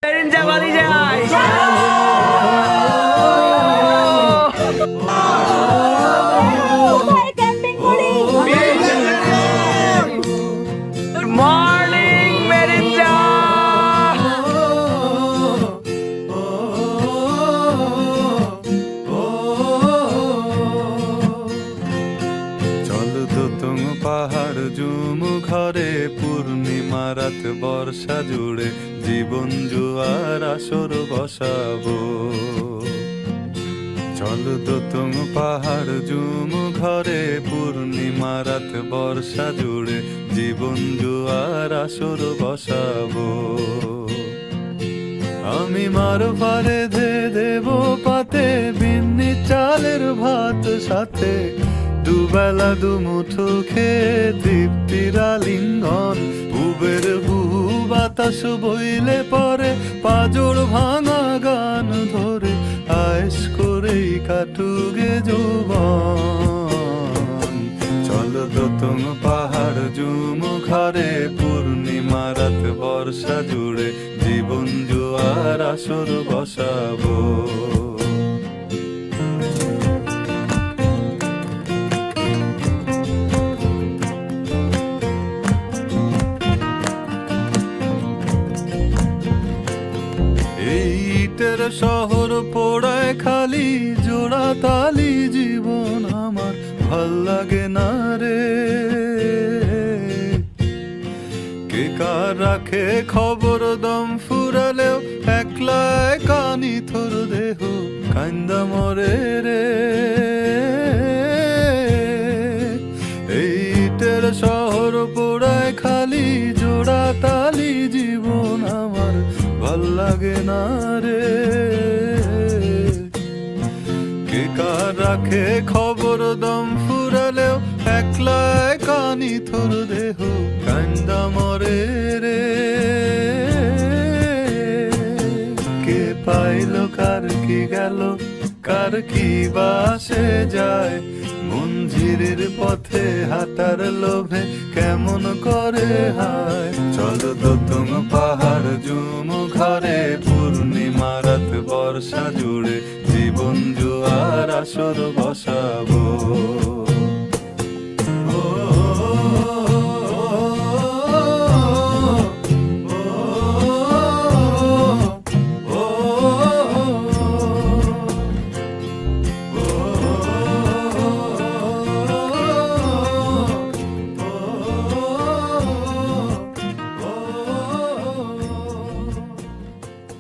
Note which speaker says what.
Speaker 1: বাড়ি যায় মর্নিং মেরিঞ্জা
Speaker 2: চল তো তুম পাহাড় জুম ঘরে পূর্ণিমা রাত বর্ষা জুড়ে জীবন জুয়ার আসর বসাবো। চল তো তুম পাহাড় জুম ঘরে পূর্ণিমা রাত বর্ষা জুড়ে জীবন জুয়ার আসর বসাবো। আমি মার ভারে ধে দেব পাতে বিন্নি চালের ভাত সাথে দুবেলা দুমুঠো খেয়ে তৃপ্তির আলিঙ্গন। উবের বুহু বাতাস বইলে পরে পাজর ভাঙা গান ধরে আয়েস করেই কাটুগে যৌবন। চল তো তুম পাহাড় জুম ঘরে পূর্ণিমা রাত বর্ষা জুড়ে জীবন জুয়ার আসর বসাবো। ইটের শহর পোড়ায় খালি জোড়া তালি জীবন আমার ভাল লাগে না রে। কে কার রাখে খবর দম ফুরালেও একলা কানি থর দেহ কান্দা মরে রে। ইটের শহর পোড়ায় খালি জোড়া তালি জীবন আমার ভাল লাগে না রে। কে কার রাখে খবর দম ফুরালেও একলা কানি থর দেহ কান্দা মরে রে। কে পাইল কার কি গেল কার কি বাসে যায় মঞ্জিরের পথে হাঁটার লোভে কেমন করে হায়। চল তো তুম পাহাড় জুম ঘরে পূর্ণিমা রাত বর্ষা জুড়ে জীবন জুয়ার আসর বসাবো।